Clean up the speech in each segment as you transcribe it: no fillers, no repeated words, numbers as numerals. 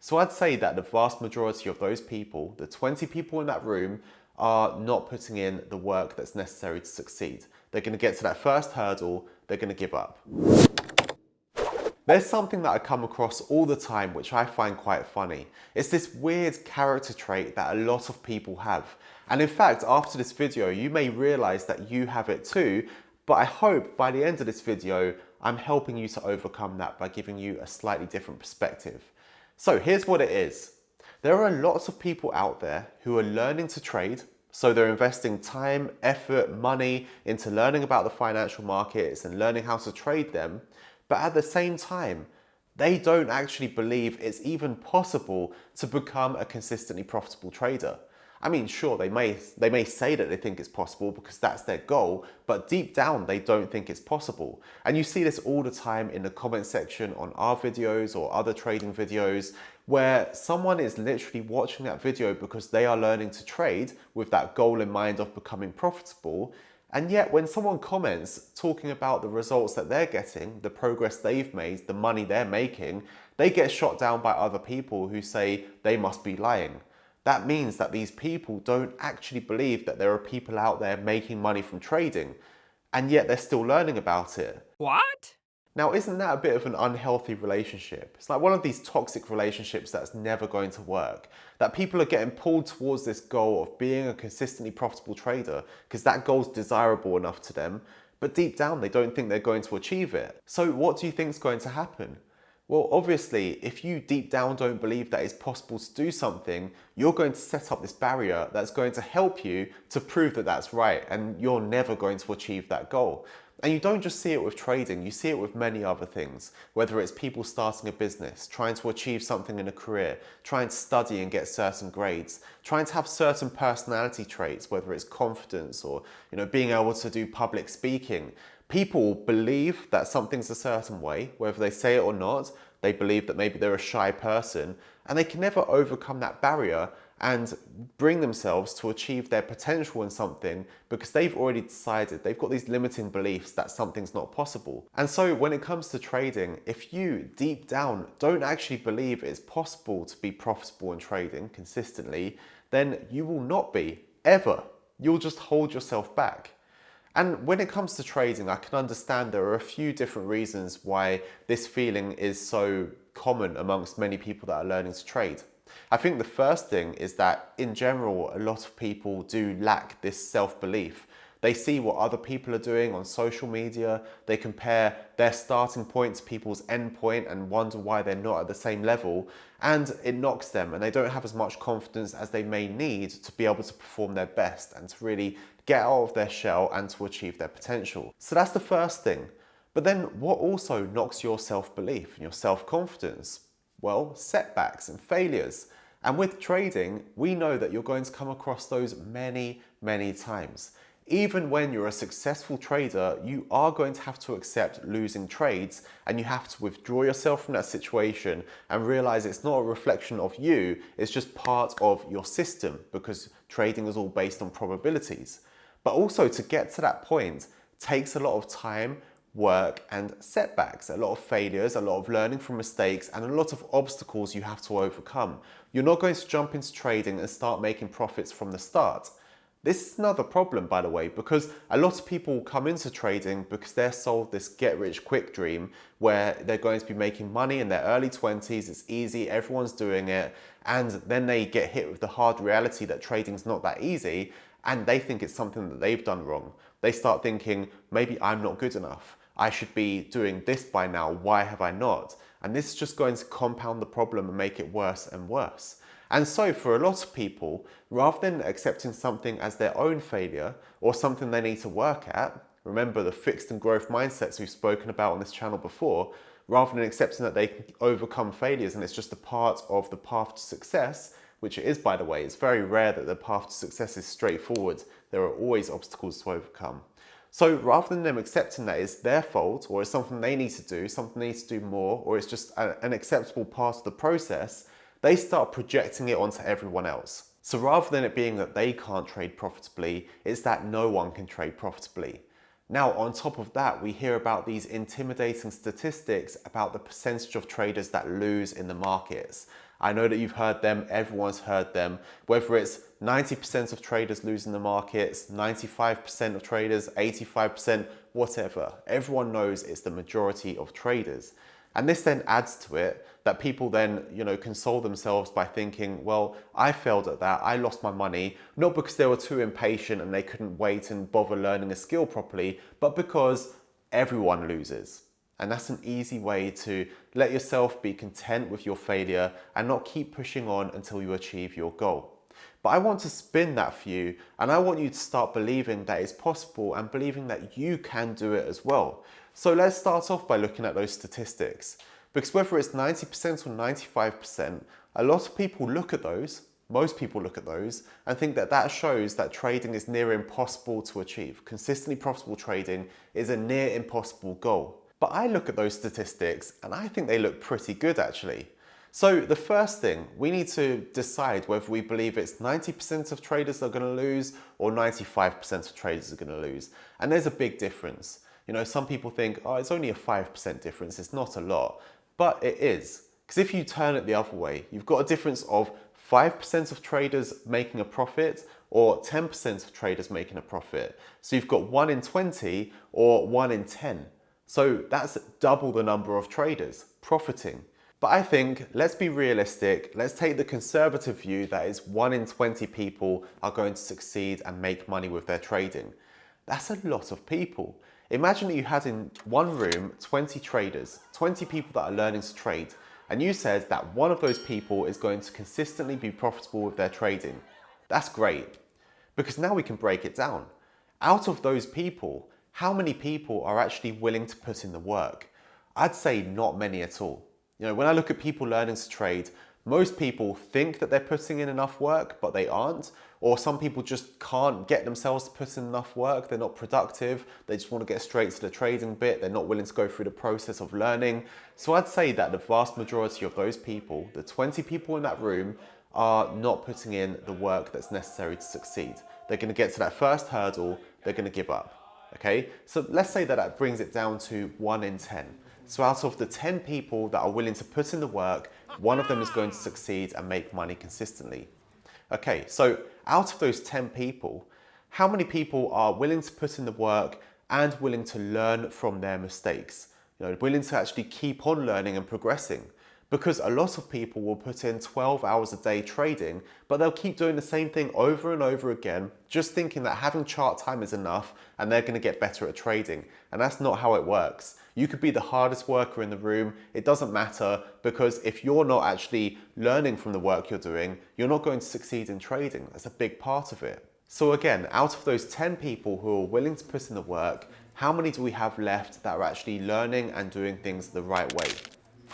So I'd say that the vast majority of those people, the 20 people in that room, are not putting in the work that's necessary to succeed. They're going to get to that first hurdle, they're going to give up. There's something that I come across all the time which I find quite funny. It's this weird character trait that a lot of people have. And in fact, after this video, you may realize that you have it too, but I hope by the end of this video, I'm helping you to overcome that by giving you a slightly different perspective. So here's what it is. There are lots of people out there who are learning to trade. So they're investing time, effort, money into learning about the financial markets and learning how to trade them. But at the same time, they don't actually believe it's even possible to become a consistently profitable trader. I mean, sure, they may say that they think it's possible because that's their goal, but deep down, they don't think it's possible. And you see this all the time in the comment section on our videos or other trading videos, where someone is literally watching that video because they are learning to trade with that goal in mind of becoming profitable. And yet when someone comments talking about the results that they're getting, the progress they've made, the money they're making, they get shot down by other people who say they must be lying. That means that these people don't actually believe that there are people out there making money from trading, and yet they're still learning about it. What? Now, isn't that a bit of an unhealthy relationship? It's like one of these toxic relationships that's never going to work. That people are getting pulled towards this goal of being a consistently profitable trader because that goal's desirable enough to them, but deep down they don't think they're going to achieve it. So what do you think is going to happen? Well, obviously, if you deep down don't believe that it's possible to do something, you're going to set up this barrier that's going to help you to prove that that's right, and you're never going to achieve that goal. And you don't just see it with trading, you see it with many other things, whether it's people starting a business, trying to achieve something in a career, trying to study and get certain grades, trying to have certain personality traits, whether it's confidence or being able to do public speaking. People believe that something's a certain way, whether they say it or not. They believe that maybe they're a shy person, and they can never overcome that barrier and bring themselves to achieve their potential in something because they've already decided, they've got these limiting beliefs that something's not possible. And so when it comes to trading, if you deep down don't actually believe it's possible to be profitable in trading consistently, then you will not be, ever. You'll just hold yourself back. And when it comes to trading, I can understand there are a few different reasons why this feeling is so common amongst many people that are learning to trade. I think the first thing is that in general, a lot of people do lack this self-belief. They see what other people are doing on social media, they compare their starting point to people's end point and wonder why they're not at the same level, and it knocks them and they don't have as much confidence as they may need to be able to perform their best and to really get out of their shell and to achieve their potential. So that's the first thing. But then what also knocks your self-belief and your self-confidence? Well, setbacks and failures. And with trading, we know that you're going to come across those many, many times. Even when you're a successful trader, you are going to have to accept losing trades, and you have to withdraw yourself from that situation and realize it's not a reflection of you, it's just part of your system because trading is all based on probabilities. But also to get to that point takes a lot of time, work and setbacks, a lot of failures, a lot of learning from mistakes and a lot of obstacles you have to overcome. You're not going to jump into trading and start making profits from the start. This is another problem, by the way, because a lot of people come into trading because they're sold this get-rich-quick dream where they're going to be making money in their early 20s, it's easy, everyone's doing it, and then they get hit with the hard reality that trading's not that easy, and they think it's something that they've done wrong. They start thinking, maybe I'm not good enough. I should be doing this by now, why have I not? And this is just going to compound the problem and make it worse and worse. And so for a lot of people, rather than accepting something as their own failure or something they need to work at, remember the fixed and growth mindsets we've spoken about on this channel before, rather than accepting that they can overcome failures and it's just a part of the path to success, which it is, by the way, it's very rare that the path to success is straightforward. There are always obstacles to overcome. So rather than them accepting that it's their fault or it's something they need to do, something they need to do more, or it's just an acceptable part of the process, they start projecting it onto everyone else. So rather than it being that they can't trade profitably, it's that no one can trade profitably. Now, on top of that, we hear about these intimidating statistics about the percentage of traders that lose in the markets. I know that you've heard them, everyone's heard them, whether it's 90% of traders losing the markets, 95% of traders, 85%, whatever. Everyone knows it's the majority of traders. And this then adds to it that people then, console themselves by thinking, well, I failed at that, I lost my money, not because they were too impatient and they couldn't wait and bother learning a skill properly, but because everyone loses. And that's an easy way to let yourself be content with your failure and not keep pushing on until you achieve your goal. But I want to spin that for you, and I want you to start believing that it's possible and believing that you can do it as well. So let's start off by looking at those statistics. Because whether it's 90% or 95%, a lot of people look at those, most people look at those, and think that that shows that trading is near impossible to achieve. Consistently profitable trading is a near impossible goal. But I look at those statistics and I think they look pretty good actually. So the first thing, we need to decide whether we believe it's 90% of traders are going to lose or 95% of traders are going to lose. And there's a big difference. Some people think, oh, it's only a 5% difference, it's not a lot. But it is. Because if you turn it the other way, you've got a difference of 5% of traders making a profit or 10% of traders making a profit. So you've got 1 in 20 or 1 in 10. So that's double the number of traders profiting. But I think, let's be realistic, let's take the conservative view that is 1 in 20 people are going to succeed and make money with their trading. That's a lot of people. Imagine that you had in one room 20 traders, 20 people that are learning to trade, and you said that one of those people is going to consistently be profitable with their trading. That's great, because now we can break it down. Out of those people, how many people are actually willing to put in the work? I'd say not many at all. When I look at people learning to trade, most people think that they're putting in enough work, but they aren't. Or some people just can't get themselves to put in enough work. They're not productive. They just want to get straight to the trading bit. They're not willing to go through the process of learning. So I'd say that the vast majority of those people, the 20 people in that room, are not putting in the work that's necessary to succeed. They're going to get to that first hurdle. They're going to give up. Okay? So let's say that that brings it down to 1 in 10. So out of the 10 people that are willing to put in the work, one of them is going to succeed and make money consistently. Okay, so out of those 10 people, how many people are willing to put in the work and willing to learn from their mistakes? Willing to actually keep on learning and progressing. Because a lot of people will put in 12 hours a day trading, but they'll keep doing the same thing over and over again, just thinking that having chart time is enough and they're going to get better at trading. And that's not how it works. You could be the hardest worker in the room. It doesn't matter, because if you're not actually learning from the work you're doing, you're not going to succeed in trading. That's a big part of it. So again, out of those 10 people who are willing to put in the work, how many do we have left that are actually learning and doing things the right way?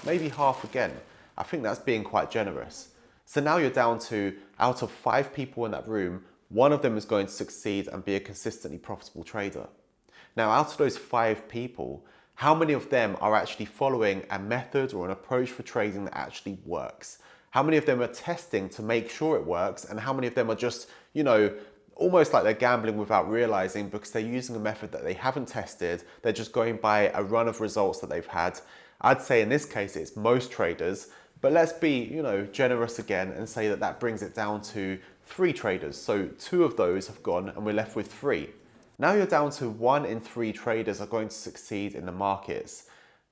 Maybe half again. I think that's being quite generous. So now you're down to, out of 5 people in that room, one of them is going to succeed and be a consistently profitable trader. Now, out of those 5 people, how many of them are actually following a method or an approach for trading that actually works? How many of them are testing to make sure it works? And how many of them are just, almost like they're gambling without realizing, because they're using a method that they haven't tested. They're just going by a run of results that they've had. I'd say in this case, it's most traders, but let's be, generous again and say that that brings it down to 3 traders. So 2 of those have gone and we're left with 3. Now you're down to 1 in 3 traders are going to succeed in the markets.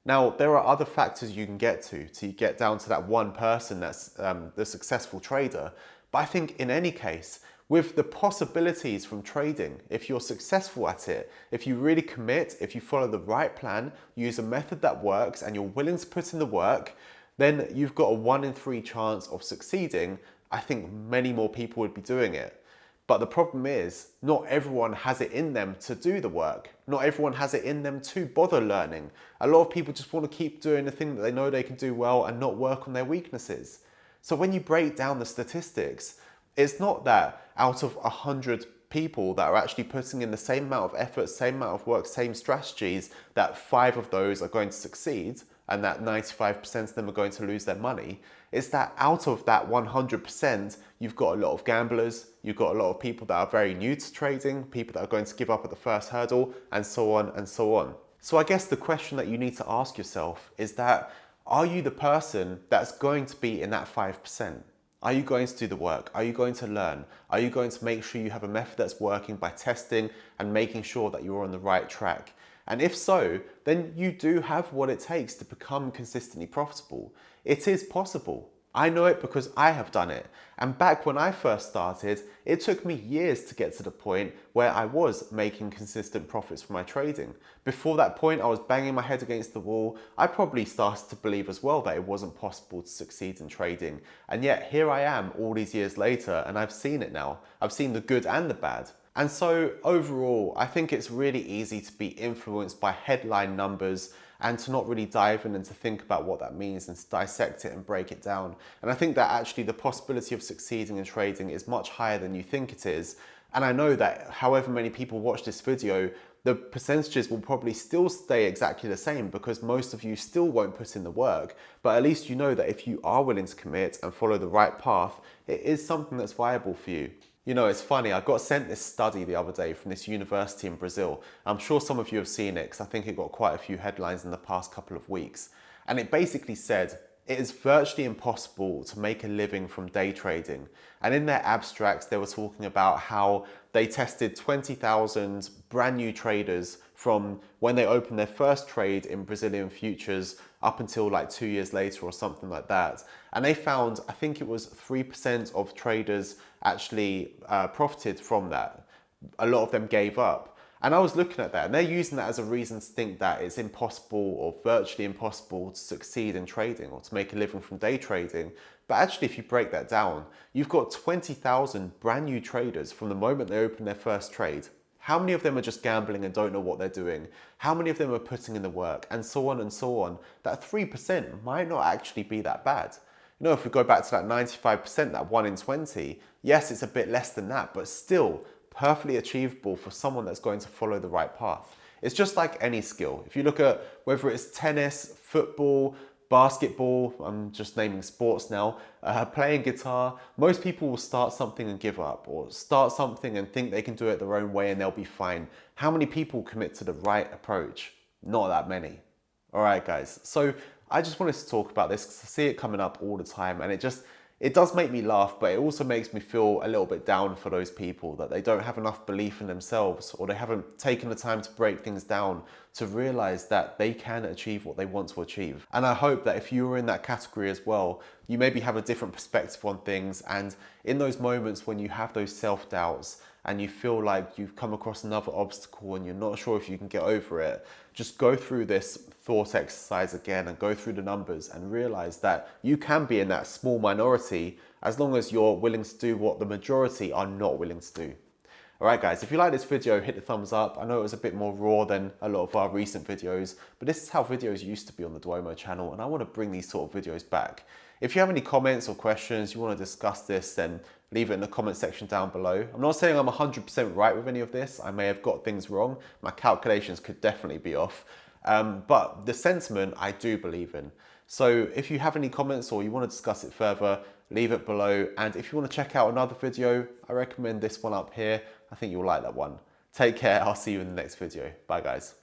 Now, there are other factors you can get to get down to that one person that's the successful trader. But I think in any case, with the possibilities from trading, if you're successful at it, if you really commit, if you follow the right plan, use a method that works and you're willing to put in the work, then you've got a 1 in 3 chance of succeeding. I think many more people would be doing it. But the problem is, not everyone has it in them to do the work. Not everyone has it in them to bother learning. A lot of people just want to keep doing the thing that they know they can do well and not work on their weaknesses. So when you break down the statistics, it's not that out of 100 people that are actually putting in the same amount of effort, same amount of work, same strategies, that 5 of those are going to succeed and that 95% of them are going to lose their money. It's that out of that 100%, you've got a lot of gamblers, you've got a lot of people that are very new to trading, people that are going to give up at the first hurdle, and so on and so on. So I guess the question that you need to ask yourself is that, Are you the person that's going to be in that 5%? Are you going to do the work? Are you going to learn? Are you going to make sure you have a method that's working by testing and making sure that you're on the right track? And if so, then you do have what it takes to become consistently profitable. It is possible. I know it because I have done it. And back when I first started, it took me years to get to the point where I was making consistent profits from my trading. Before that point, I was banging my head against the wall. I probably started to believe as well that it wasn't possible to succeed in trading. And yet here I am all these years later, and I've seen it now. I've seen the good and the bad. And so overall, I think it's really easy to be influenced by headline numbers and to not really dive in and to think about what that means and to dissect it and break it down. And I think that actually the possibility of succeeding in trading is much higher than you think it is. And I know that however many people watch this video, the percentages will probably still stay exactly the same because most of you still won't put in the work. But at least you know that if you are willing to commit and follow the right path, it is something that's viable for you. You know, it's funny, I got sent this study the other day from this university in Brazil. I'm sure some of you have seen it because I think it got quite a few headlines in the past couple of weeks. And it basically said, it is virtually impossible to make a living from day trading. And in their abstracts, they were talking about how they tested 20,000 brand new traders from when they opened their first trade in Brazilian futures up until like 2 years later or something like that. And they found, I think it was 3% of traders actually profited from that. A lot of them gave up. And I was looking at that and they're using that as a reason to think that it's impossible or virtually impossible to succeed in trading or to make a living from day trading. But actually, if you break that down, you've got 20,000 brand new traders from the moment they open their first trade. How many of them are just gambling and don't know what they're doing? How many of them are putting in the work? And so on and so on. That 3% might not actually be that bad. You know, if we go back to that 95%, that 1 in 20, yes, it's a bit less than that, but still perfectly achievable for someone that's going to follow the right path. It's just like any skill. If you look at whether it's tennis, football, basketball, I'm just naming sports now, playing guitar, most people will start something and give up, or start something and think they can do it their own way and they'll be fine. How many people commit to the right approach? Not that many. All right, guys. So I just wanted to talk about this because I see it coming up all the time and it does make me laugh, but it also makes me feel a little bit down for those people that they don't have enough belief in themselves or they haven't taken the time to break things down to realize that they can achieve what they want to achieve. And I hope that if you're in that category as well, you maybe have a different perspective on things, and in those moments when you have those self-doubts and you feel like you've come across another obstacle and you're not sure if you can get over it, just go through this thought exercise again and go through the numbers and realize that you can be in that small minority as long as you're willing to do what the majority are not willing to do. All right, guys, if you like this video, hit the thumbs up. I know it was a bit more raw than a lot of our recent videos, but this is how videos used to be on the Duomo channel, and I want to bring these sort of videos back. If you have any comments or questions, you want to discuss this, then leave it in the comment section down below. I'm not saying I'm 100% right with any of this. I may have got things wrong. My calculations could definitely be off. But the sentiment I do believe in. So if you have any comments or you want to discuss it further, leave it below. And if you want to check out another video, I recommend this one up here. I think you'll like that one. Take care. I'll see you in the next video. Bye, guys.